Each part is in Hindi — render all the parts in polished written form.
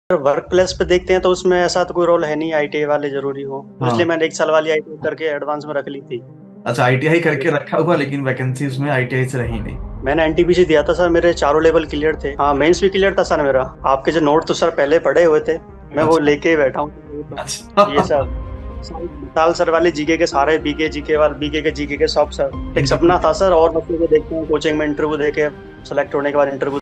वर्क प्लेस पे देखते हैं तो उसमें ऐसा तो कोई रोल है नहीं आईटीआई वाले जरूरी हो। तो इसलिए हाँ। मैंने 1 साल वाली आईटीआई करके एडवांस में रख ली थी। अच्छा, आईटीआई करके रखा हुआ लेकिन वैकेंसी उसमें आईटीआई से रही नहीं। मैंने एनटीपीसी दिया था सर, मेरे चारों लेवल क्लियर थे। हाँ, मेंस भी क्लियर था सर मेरा। आपके जो नोट तो सर पहले पढ़े हुए थे, मैं वो अच्छा। लेके ही बैठा हूँ तो ये अच्छा। सर साल सर वाले जीके के सारे बीके जीके वाले बीके के जीके के सब सर एक इंटरव्यू। सपना था सर। और बच्चों को देखते हैं कोचिंग में इंटरव्यू देके सेलेक्ट होने के बाद इंटरव्यू।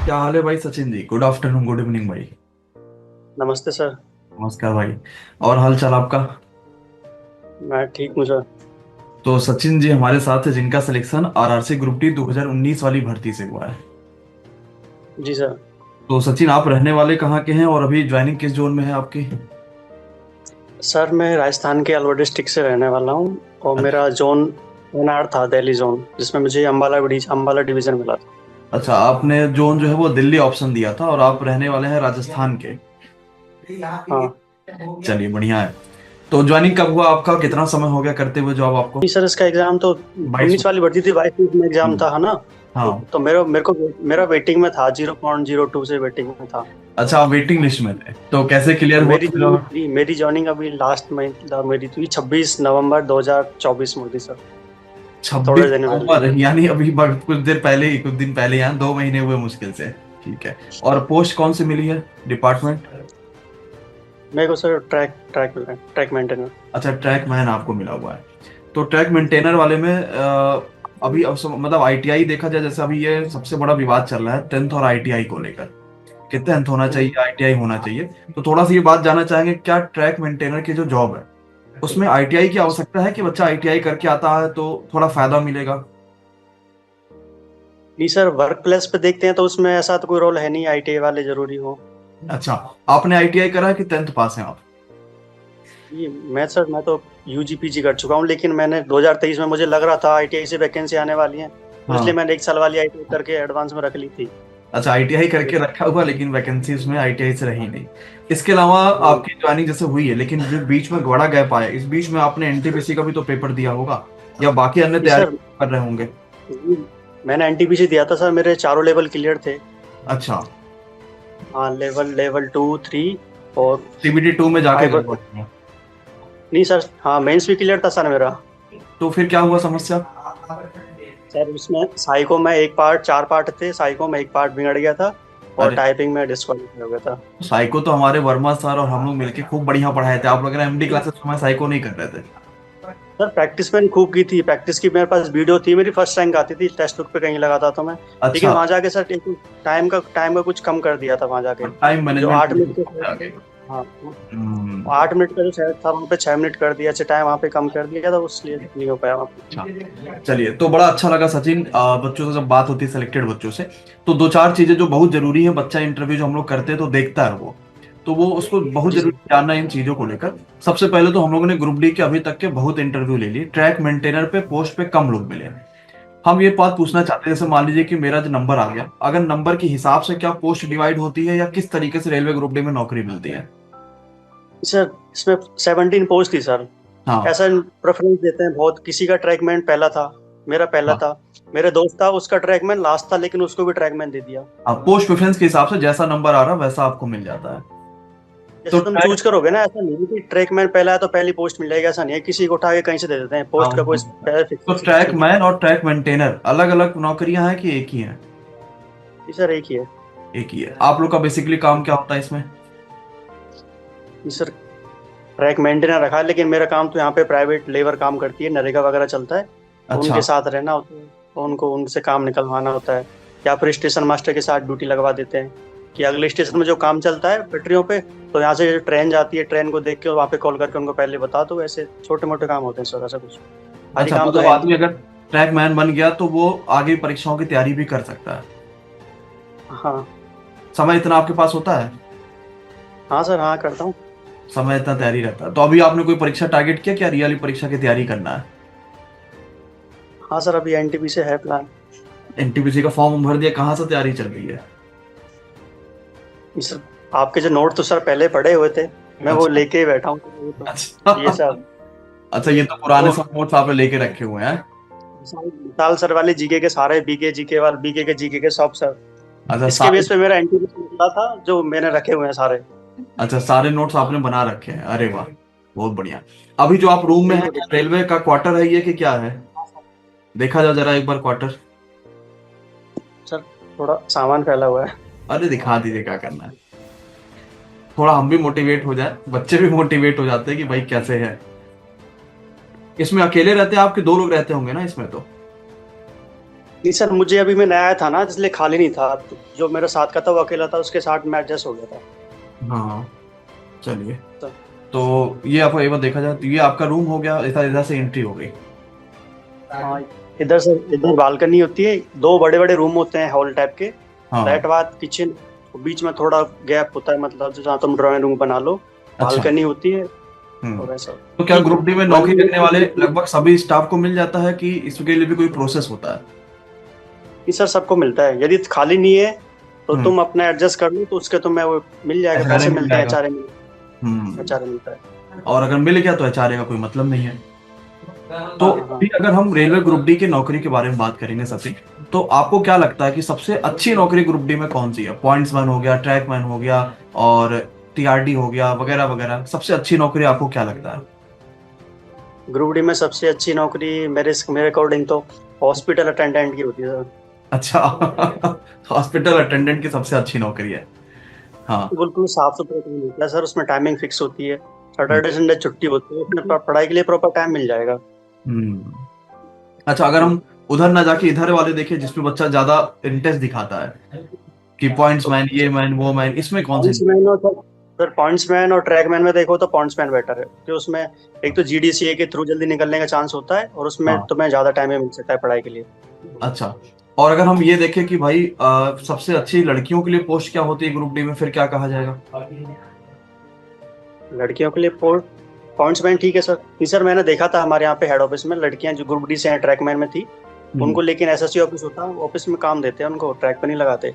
क्या हाल है भाई Sachin ji? Good afternoon, good evening भाई। नमस्ते सर। नमस्कार भाई। और हाल चाल आपका? मैं ठीक हूँ सर। तो सचिन जी हमारे साथ है जिनका सिलेक्शन आरआरसी ग्रुप डी 2019 वाली भर्ती से हुआ है। जी सर। तो सचिन, आप रहने वाले कहाँ के हैं और अभी ज्वाइनिंग किस जोन में है आपकी? सर मैं राजस्थान के अलवर डिस्ट्रिक्ट से रहने वाला हूँ और अच्छा। मेरा जोन एनआर था, दिल्ली जोन, जिसमें मुझे अम्बाला डिवीजन मिला था। अच्छा, आपने जोन जो है वो दिल्ली ऑप्शन दिया था और आप रहने वाले हैं राजस्थान के। हाँ। चलिए बढ़िया है। तो ज्वाइनिंग कब हुआ आपका? कितना समय हो गया करते हुए जॉब आपको? नहीं सर, इसका एग्जाम तो 22। 19 वाली भर्ती थी, 22 में एग्जाम था, है ना। हाँ। तो मेरा वेटिंग में था, 0.02 से वेटिंग में था। अच्छा, आप वेटिंग लिस्ट में थे, तो कैसे क्लियर और हुआ मेरी फिर? मेरी जॉइनिंग अभी लास्ट में मेरी थी 26 नवंबर 2024 में थी सर। थोड़े 26 दिन पहले। नवंबर यानी अभी कुछ देर पहले ही, कुछ दिन पहले, यहाँ 2 महीने हुए मुश्किल से। ठीक है। और पोस्ट कौन सी मिली है? डिपार्टमेंट? मेरे को sir track track track maintainer. अच्छा, ट्रैक मैन आपको मिला हुआ है। तो ट्रैक मेंटेनर वाले में अभी मतलब आईटीआई देखा जाए, जैसे अभी ये सबसे बड़ा विवाद चल रहा है 10th और आईटीआई को लेकर, कि 10th होना चाहिए, आईटीआई होना चाहिए। तो थोड़ा सा ये बात जानना चाहेंगे, क्या ट्रैक मेंटेनर की जो जॉब है उसमें आईटीआई की आवश्यकता है कि बच्चा आईटीआई करके आता है तो थोड़ा फायदा मिलेगा? नहीं सर, वर्क प्लेस पे देखते हैं तो उसमें ऐसा तो कोई रोल है नहीं आईटीआई वाले जरूरी हो। अच्छा, आपने आईटीआई करा है कि 10th पास हैं आप? ये मैं तो यूजी पीजी कर चुका हूँ, लेकिन मैंने 2023 में मुझे लग रहा था आईटीआई से वैकेंसी आने वाली है, तो इसलिए हाँ। मैंने 1 साल वाली आईटीआई करके एडवांस में रख ली थी। अच्छा, आईटीआई करके रखा हुआ लेकिन वैकेंसी उसमें आईटीआई से रही नहीं। इसके अलावा हम्म। आपकी ज्वाइनिंग जैसे हुई है, लेकिन जो बीच में बड़ा गैप आया, इस बीच में आपने एनटीपीसी का भी तो पेपर दिया होगा या बाकी अन्य जी सर। तैयारी कर रहे होंगे? मैंने एनटीपीसी दिया था सर, मेरे चारों लेवल क्लियर थे। अच्छा। हाँ, लेवल 2 3 और सीबीटी 2 में जाके 5। गड़बड़ हुआ। नहीं सर, हाँ मेंस भी क्लियर था सर मेरा। तो फिर क्या हुआ समस्या? सर उसमें साइको में एक पार्ट, 4 पार्ट थे, साइको में एक पार्ट बिगड़ गया था और अरे, टाइपिंग में डिस्क्वालीफाई हो गया था। साइको तो हमारे वर्मा सर और हम लोग मिलके खूब बढ़िया पढ़ाए थे। आप लोग एमडी क्लासेस में साइको नहीं कर रहे थे? सर प्रैक्टिस मैंने खूब की थी, प्रैक्टिस की मेरे पास वीडियो थी, मेरी फर्स्ट रैंक आती थी टेस्ट बुक पे कहीं लगाता था मैं। लेकिन अच्छा। वहां जाके सर टाइम का कुछ कम कर दिया था वहां जाके। टाइम जो मैनेजमेंट 8 मिनट के आ शायद- गई। हाँ, हम्म। 8 मिनट का जो शायद था वहाँ पे 6 मिनट कर दिया, अच्छा टाइम वहाँ पे कम कर दिया था, इसलिए नहीं हो पाया वहाँ पे। अच्छा, चलिए, तो बड़ा अच्छा लगा सचिन। बच्चों से जब बात होती है, सिलेक्टेड बच्चों से, तो दो चार चीजें जो बहुत जरूरी है, बच्चा इंटरव्यू जो हम लोग करते हैं तो देखता है वो, तो वो उसको बहुत जी जरूरी सर। जानना है इन चीजों को लेकर। सबसे पहले तो हम लोगों ने ग्रुप डी के अभी तक के बहुत इंटरव्यू ले लिए, ट्रैक मेंटेनर पे पोस्ट पे कम लोग मिले। हम ये बात पूछना चाहते हैं, जैसे मान लीजिए कि मेरा जो नंबर आ गया, अगर नंबर के हिसाब से क्या पोस्ट डिवाइड होती है या किस तरीके से रेलवे ग्रुप डी में नौकरी मिलती है? सर इसमें 17 पोस्ट थी सर। हाँ। ऐसा प्रेफरेंस देते हैं बहुत, किसी का ट्रैकमैन पहला था, मेरा पहला हाँ। था। मेरे दोस्त था उसका ट्रैकमैन लास्ट था, लेकिन उसको भी ट्रैकमैन दे दिया। हाँ, पोस्ट प्रेफरेंस के हिसाब से जैसा नंबर आ रहा है वैसा आपको मिल जाता है। तो जैसे तुम ट्रैक। चूज करोगे ना, ऐसा नहीं है कि ट्रैकमैन पहला है तो पहली पोस्ट मिल जाएगी, ऐसा नहीं है, किसी को उठा के कहीं से दे देते हैं, हाँ, पोस्ट का कोई पहले तो फिक्स ट्रैक फिक्स नहीं। मैन और ट्रैक मेंटेनर अलग अलग नौकरियां हैं कि एक ही है? जी सर, एक ही है। एक ही है। आप लोग का बेसिकली काम क्या होता है इसमें? जी सर, ट्रैक मेंटेनर रखा है, लेकिन मेरा काम तो यहाँ पे प्राइवेट लेबर काम करती है, नरेगा वगैरह चलता है, तो अच्छा। उनके साथ रहना होता है, तो उनको उनसे काम निकलवाना होता है। या फिर स्टेशन मास्टर के साथ ड्यूटी लगवा देते हैं कि अगले स्टेशन में जो काम चलता है पटरियों पे, तो यहाँ से जो ट्रेन जाती है, ट्रेन को देख के वहाँ पे कॉल करके उनको पहले बता दो। ऐसे छोटे मोटे काम होते हैं सर, ऐसा कुछ भारी अच्छा, काम तो मतलब है नहीं। आदमी अगर ट्रैक मैन बन गया तो वो आगे परीक्षाओं की तैयारी भी कर सकता है? हाँ। समय इतना आपके पास होता है? हाँ सर, हाँ करता हूँ। समय इतना तैयारी रहता है, तो अभी आपने कोई परीक्षा टारगेट किया क्या? रियली परीक्षा की तैयारी करना है? हाँ सर, अभी एनटीपी से है प्लान। एनटीपीसी का फॉर्म भर दिया, कहाँ से तैयारी चल रही है? सर आपके जो नोट तो सर पहले पड़े हुए थे, मैं वो अच्छा लेके ही बैठा हूँ, तो अच्छा ये सब अच्छा, ये तो पुराने वो सब नोट्स आपने लेके रखे हुए हैं। साल सर वाले जीके के सारे, बीके जीके वाले, बीके के जीके के सब सर, अच्छा इसके सारे बेस पे मेरा एनटीपी निकला था, जो मैंने रखे हुए हैं सारे। अच्छा, सारे नोट्स आपने बना रखे हैं, अरे वाह, बहुत बढ़िया। अभी जो आप रूम में है, बिल्कुल। क्या रेलवे का क्वार्टर है ये कि क्या है? देखा जाओ जरा एक बार क्वार्टर। सर थोड़ा सामान फैला हुआ है। अरे दिखा दीजिए क्या करना है, थोड़ा हम भी मोटिवेट हो जाए, बच्चे भी मोटिवेट हो जाते हैं कि भाई कैसे है। इसमें अकेले रहते हैं आपके? 2 लोग रहते होंगे ना इसमें तो? नहीं सर, मुझे अभी मैं नया आया था ना, इसलिए खाली नहीं था, तो जो मेरे साथ का था वो अकेला था, उसके साथ मैं एडजस्ट हो गया था। हाँ चलिए। सर तो ये आपको एक बार देखा जाए तो ये आपका रूम हो गया, इधर इधर से एंट्री हो गई। हाँ, इधर से इधर बालकनी होती है, 2 बड़े बड़े रूम होते हैं हॉल टाइप के, हाँ दैट बाद किचन, बीच में थोड़ा गैप होता है, मतलब जहाँ तुम ड्राइंग रूम बना लो, अच्छा। बालकनी होती है और हम्म। ऐसा। तो क्या ग्रुप डी में वन नौकरी करने वाले नहीं लगभग सभी स्टाफ को मिल जाता है कि इसके लिए भी कोई प्रोसेस होता है? सर, सबको मिलता है, यदि खाली नहीं है तो हम्म। तुम अपना एडजस्ट कर लो, तो उसके तुम्हें वो मिल जाएगा, एचआरए पैसे मिल मिलते हैं, जाएगा। एचआरए हम्म। एचआरए मिलता है। और अगर मिल गया तो एचआरए का कोई मतलब नहीं है। तो हाँ हाँ अभी हाँ। अगर हम रेलवे ग्रुप डी की नौकरी के बारे में बात करेंगे सचिन, तो आपको क्या लगता है कि सबसे अच्छी नौकरी ग्रुप डी में कौन सी है? पॉइंट्समैन हो गया, ट्रैकमैन हो गया, और टीआरडी हो गया, वगैरह वगैरह, सबसे अच्छी नौकरी आपको क्या लगता है? ग्रुप डी में सबसे अच्छी नौकरी मेरे मेरे अकॉर्डिंग तो हॉस्पिटल अटेंडेंट की होती है सर। अच्छा हॉस्पिटल अटेंडेंट की सबसे अच्छी नौकरी है। हाँ। बिल्कुल साफ सुथरा काम होता है सर, उसमें टाइमिंग फिक्स होती है, हम्म। सैटरडे संडे छुट्टी होती है, उसमें पढ़ाई के लिए प्रॉपर टाइम मिल जाएगा। हम्म। अच्छा, अगर हम उधर ना जाके इधर वाले देखें जिसमें बच्चा ज्यादा इंटरेस्ट दिखाता है कि पॉइंट्स तो मैन, ये मैन, वो मैन, इसमें कौन से? पॉइंट्समैन और सर पॉइंट्समैन और ट्रैकमैन में देखो तो पॉइंट्समैन बेटर है, क्योंकि उसमें एक तो जीडीसीए के थ्रू जल्दी निकलने का चांस होता है, और उसमें हाँ। तुम्हें ज्यादा टाइम मिल सकता है पढ़ाई के लिए। अच्छा, और अगर हम ये देखें कि भाई सबसे अच्छी लड़कियों के लिए पोस्ट क्या होती है ग्रुप डी में, फिर क्या कहा जाएगा? लड़कियों के लिए पॉइंट्समैन ठीक है सर। नहीं सर, मैंने देखा था हमारे यहाँ पे हेड ऑफिस में लड़कियां जो ग्रुप डी से हैं, ट्रैकमैन में थी हम्म। उनको, लेकिन एसएससी ऑफिस होता है, ऑफिस में काम देते हैं उनको, ट्रैक पे नहीं लगाते।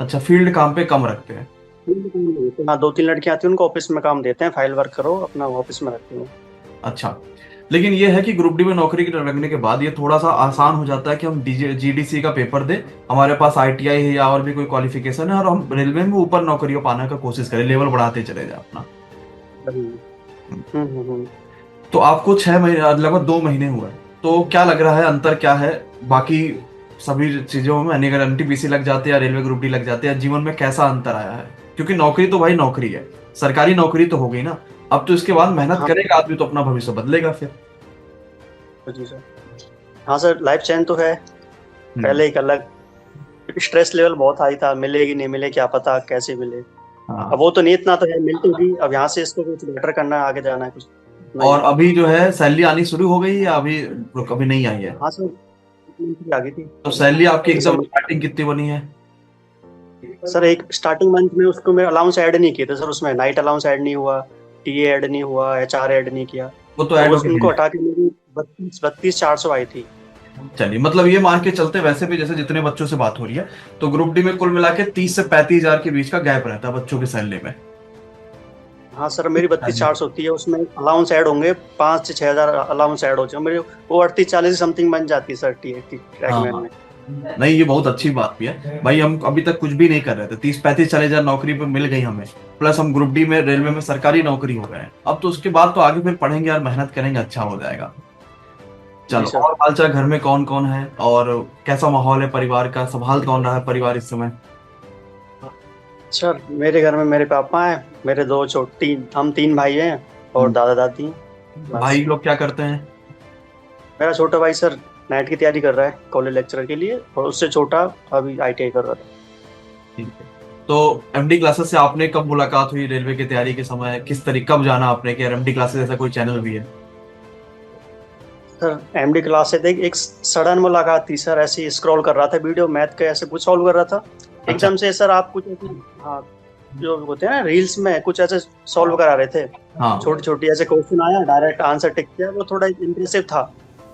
अच्छा, फील्ड काम पे कम रखते हैं। हाँ, 2-3 लड़कियां आती हैं, उनको ऑफिस में काम देते हैं, फाइल वर्क करो अपना, ऑफिस में रखती हैं। अच्छा, लेकिन ये है कि ग्रुप डी में नौकरी लगने के बाद ये थोड़ा सा आसान हो जाता है कि हम जीडीसी का पेपर दें, हमारे पास आईटीआई है या और भी कोई क्वालिफिकेशन है, और हम रेलवे में ऊपर नौकरियों पाने का कोशिश करें, लेवल बढ़ाते चले जाए अपना। हम्म। तो आपको 6 महीने, लगभग 2 महीने हुए, तो क्या लग रहा है, अंतर क्या है बाकी सभी चीजों में? यानी अगर एनटीपीसी लग जाते या रेलवे ग्रुप डी लग जाते हैं, जीवन में कैसा अंतर आया है? क्योंकि नौकरी तो भाई नौकरी है, सरकारी नौकरी तो हो गई ना, अब तो इसके बाद मेहनत हाँ करेगा आदमी तो अपना भविष्य बदलेगा फिर। जी सर। हाँ सर, लाइफ चेंज तो है, हम्म। पहले एक अलग स्ट्रेस लेवल बहुत हाई था, मिलेगी नहीं मिले क्या पता कैसे मिले। अब हाँ। वो तो नहीं, इतना तो है, मिलती भी, अब यहाँ से इसको कुछ बेटर करना है, आगे जाना है कुछ नहीं। और अभी जो है सैलरी आनी शुरू हो गई या अभी अभी नहीं आई है? हाँ सर, आ गई थी तो सैलरी आपकी एकदम दिसंबर। स्टार्टिंग कितनी बनी है? सर एक स्टार्टिंग मंथ में उसको मैं अलाउंस ऐड नहीं किए थे सर, उसमें नाइट अलाउंस ऐड नहीं हुआ, टीए ऐड नहीं हुआ, एचआर ऐड नहीं किया, वो तो तो ऐड उस होके उनको मिल हटा के मेरी 32-400 आई थी। जाएगी। चलिए, मतलब ये मान के चलते वैसे भी जैसे जितने बच्चों से बात हो रही है, तो ग्रुप डी में कुल मिला के 30 से 35 हजार के बीच का गैप रहता है बच्चों की सैलरी में। हाँ सर, मेरी 32-400 होती है, उसमें अलाउंस ऐड होंगे, 5 से 6 हजार अलाउंस ऐड हो जाए, मेरी वो 38-40 समथिंग बन जाती है सर, टी ट्रैकमैन हाँ, में। नहीं ये बहुत अच्छी बात भी है भाई, हम अभी तक कुछ भी नहीं कर रहे थे, 30-35-40 हजार नौकरी पे मिल गई हमें, प्लस हम ग्रुप डी में रेलवे में सरकारी नौकरी हो गए, अब तो उसके बाद तो आगे फिर पढ़ेंगे और मेहनत करेंगे, अच्छा हो जाएगा। जी चलो, सर। और हालचाल घर में कौन कौन है और कैसा माहौल है परिवार का, संभाल कौन रहा है परिवार इस समय? सर मेरे घर में मेरे पापा हैं, मेरे 2 हम 3 भाई हैं, और हम्म। दादा दादी हैं, बस। भाई लोग क्या करते हैं? मेरा छोटा भाई सर नेट की तैयारी कर रहा है कॉलेज लेक्चरर के लिए, और उससे छोटा अभी आईटीआई कर रहा था। ठीक है। तो एमडी क्लासेस से आपने कब मुलाकात हुई रेलवे की तैयारी के समय, किस तरीके कब जाना आपने कि एमडी क्लासेस ऐसा कोई चैनल भी है? सर एमडी क्लास से देख एक सडन मुलाकात थी सर, ऐसे ही स्क्रॉल कर रहा था वीडियो मैथ का, ऐसे कुछ सॉल्व कर रहा था, अच्छा। एकदम से सर आप कुछ ऐसे, हाँ, जो होते हैं ना रील्स में कुछ ऐसे सॉल्व करा रहे थे, हाँ छोटी छोटी ऐसे क्वेश्चन आया, डायरेक्ट आंसर टिक किया, वो थोड़ा इंप्रेसिव था,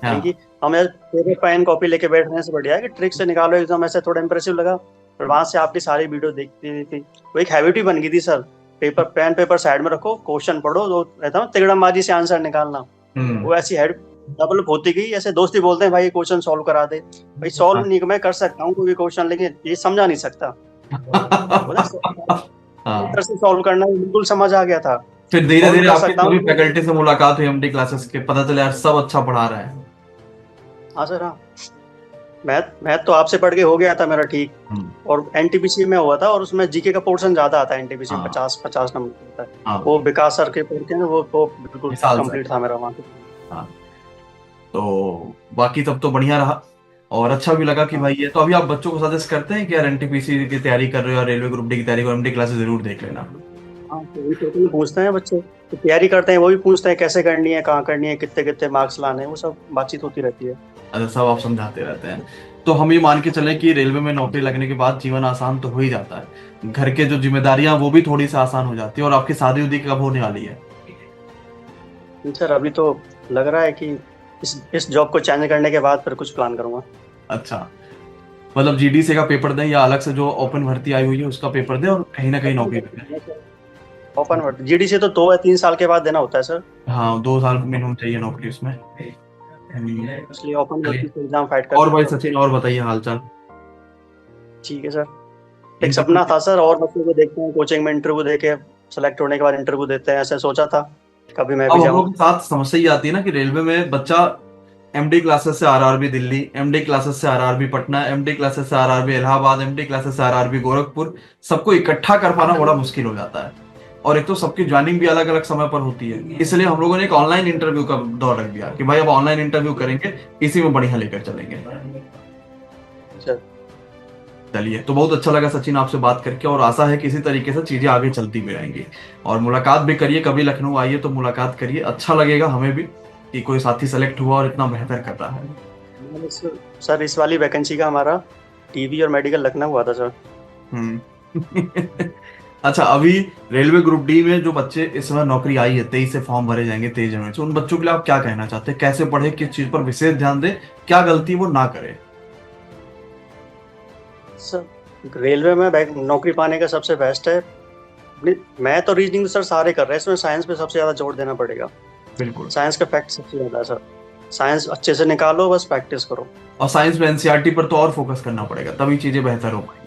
हाँ। क्योंकि हम पेपर पेन कॉपी लेके बैठने से बढ़िया है कि ट्रिक से निकालो एकदम, ऐसे थोड़ा इंप्रेसिव लगा। और वहां से आपकी सारी वीडियो देखती थी, वो एक हैबिट ही बन गई थी सर। पेपर साइड में रखो, क्वेश्चन पढ़ो, जो रहता है तिगड़मबाजी से आंसर निकालना, वो ऐसी हैबिट डेवलप होती गई। ऐसे दोस्त ही बोलते हैं भाई क्वेश्चन सॉल्व करा दे, भाई सॉल्व नहीं मैं कर सकता हूँ कोई भी क्वेश्चन, लेकिन ये समझा नहीं सकता। सॉल्व करना बिल्कुल समझ आ गया था। फिर धीरे धीरे आपकी फैकल्टी से मुलाकात हुई एमडी क्लासेस के, पता चला यार सब अच्छा पढ़ा रहा है। हाँ सर, हाँ। मैथ तो आपसे पढ़ के हो गया था मेरा ठीक, और एनटीपीसी में हुआ था, और उसमें जीके का पोर्शन ज्यादा आता है एनटीपीसी में, 50 नंबर होता है। वो विकास सर के पढ़ते हैं, वो बिल्कुल कंप्लीट था मेरा वहाँ पे। तो बाकी तब तो बढ़िया रहा और अच्छा भी लगा कि भाई ये तो। अभी आप बच्चों को सजेस्ट करते हैं कि यार एनटीपीसी की तैयारी कर रहे हो या रेलवे ग्रुप डी की तैयारी करो, एमडी क्लासेस जरूर देख लेना? हाँ, तो पूछते हैं बच्चे, तो तैयारी करते हैं वो भी पूछते हैं कैसे करनी है, कहाँ करनी है, कितने कितने मार्क्स लाने हैं, वो सब बातचीत होती रहती है। अच्छा, सब आप समझाते रहते हैं। तो हम ये मान के चलें कि रेलवे में नौकरी लगने के बाद जीवन आसान तो हो ही जाता है, घर के जो जिम्मेदारियां वो भी थोड़ी सी आसान हो जाती है। और आपकी शादी उदी कब होने वाली है? सर अभी तो लग रहा है कि इस जॉब को चेंज करने के बाद फिर कुछ प्लान करूंगा। अच्छा, मतलब जीडीसी का पेपर दें या अलग से जो ओपन भर्ती आई हुई है उसका पेपर दें और कहीं ना कहीं नौकरी दें? ओपन भर्ती जीडीसी तो 2 या 3 साल के बाद देना होता है सर। हाँ, 2 साल मिनिमम चाहिए नौकरी उसमें, इसलिए ओपन भर्ती से एग्जाम फाइट कर। और भाई सचिन, और बताइए हालचाल? ठीक है सर, एक सपना था सर, और बच्चों को देखते हैं कोचिंग में इंटरव्यू देके सेलेक्ट होने के बाद इंटरव्यू देते हैं, ऐसे सोचा था कभी मैं भी जाऊं। हम लोग के साथ समस्या ये आती है ना कि रेलवे में बच्चा एमडी क्लासेस से आरआरबी दिल्ली, एमडी क्लासेस से आरआरबी पटना, एमडी क्लासेस से आरआरबी इलाहाबाद, एमडी क्लासेस से आरआरबी गोरखपुर, सबको इकट्ठा कर पाना बड़ा मुश्किल हो जाता है। और एक तो सबकी ज्वाइनिंग भी अलग अलग समय पर होती है, इसलिए हम लोगों ने एक ऑनलाइन इंटरव्यू का दौर रख दिया कि भाई अब ऑनलाइन इंटरव्यू करेंगे, इसी में बढ़िया लेकर चलेंगे। चलिए, तो बहुत अच्छा लगा सचिन आपसे बात करके, और आशा है कि इसी तरीके से चीजें आगे चलती भी रहेंगी। और मुलाकात भी करिए, कभी लखनऊ आइए तो मुलाकात करिए, अच्छा लगेगा हमें भी कि कोई साथी सेलेक्ट हुआ और इतना बेहतर कर रहा है। सर इस वाली वैकेंसी का हमारा टीवी और मेडिकल लखनऊ हुआ था सर। अच्छा, अभी रेलवे ग्रुप डी में जो बच्चे इस समय नौकरी आई है, 23 से फॉर्म भरे जाएंगे 23 जनवरी से, उन बच्चों के लिए आप क्या कहना चाहते हैं? कैसे पढ़े, किस चीज पर विशेष ध्यान दें, क्या गलती वो ना करे? सर रेलवे में नौकरी पाने का सबसे बेस्ट है, मैं तो रीजनिंग सर सारे कर रहे हैं, इसमें साइंस पे सबसे ज्यादा जोर देना पड़ेगा। बिल्कुल, साइंस का फैक्ट सबसे ज्यादा है सर, साइंस अच्छे से निकालो, बस प्रैक्टिस करो। और साइंस में एनसीईआरटी पर तो और फोकस करना पड़ेगा, तभी चीजें बेहतर हो पाएंगी।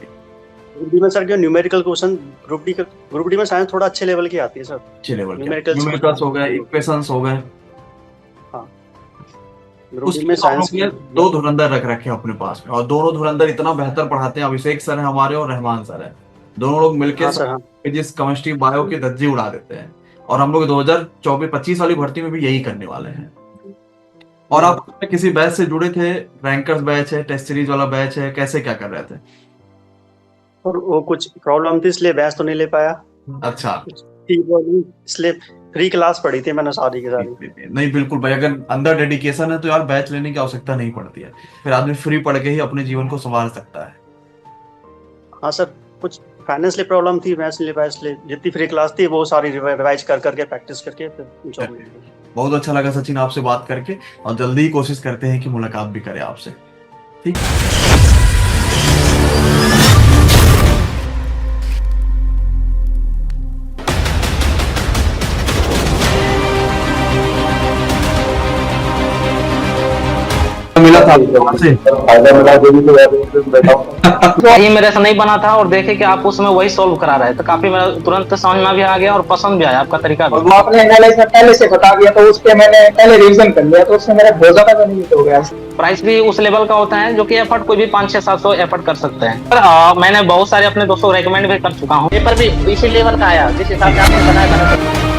ग्रुप डी में सर जो न्यूमेरिकल क्वेश्चन, ग्रुप डी में साइंस थोड़ा अच्छे लेवल की आती है सर। अच्छे लेवल न्यूमेरिकल्स हो गए, इक्वेशंस हो गए। हाँ, ग्रुप डी में साइंस के 2 धुरंधर रख रखे अपने पास में, और दोनों धुरंधर इतना बेहतर पढ़ाते हैं। अभिषेक सर है हमारे और रहमान सर है, दोनों लोग मिलकर फिजिक्स केमिस्ट्री बायो की धज्जी उड़ा देते हैं। और हम लोग 2024-25 वाली भर्ती में भी यही करने वाले हैं। और आप किसी बैच से जुड़े थे? रैंकर्स बैच है, टेस्ट सीरीज वाला बैच है, कैसे क्या कर रहे थे? और वो कुछ प्रॉब्लम थी इसलिए बैच तो नहीं ले पाया। अच्छा, इसलिए फ्री क्लास पढ़ी थी मैंने सारी की सारी। नहीं बिल्कुल भाई, अगर अंदर डेडिकेशन है तो यार बैच लेने की आवश्यकता नहीं पड़ती है, फिर आदमी फ्री पढ़ के ही अपने जीवन को संभाल सकता है। हाँ सर, कुछ फाइनेंशियली प्रॉब्लम थी, मैथ्स ले पाया, इसलिए जितनी फ्री क्लास थी वो सारी रिवाइज कर करके प्रैक्टिस करके फिर बहुत अच्छा लगा सचिन आपसे बात करके, और जल्दी ही कोशिश करते हैं कि मुलाकात भी करें आपसे। ठीक। मिला था फायदा मिला जो भी तो ये मेरे से नहीं बना था, और देखे कि आप उसमें वही सॉल्व करा रहे थे, काफी मेरा तुरंत समझ में भी आ गया और पसंद भी आया आपका तरीका भी। आपने एनालिसिस पहले से बता दिया तो उस पे मैंने पहले रिवीजन कर लिया, तो उससे मेरा बहुत ज्यादा बेनिफिट हो गया। प्राइस भी उस लेवल का होता है जो कि एफर्ट कोई भी 500-700 एफर्ट कर सकते हैं। मैंने बहुत सारे अपने दोस्तों को रेकमेंड भी कर चुका हूँ, पेपर भी इसी लेवल का आया जिस हिसाब से आपने बताया।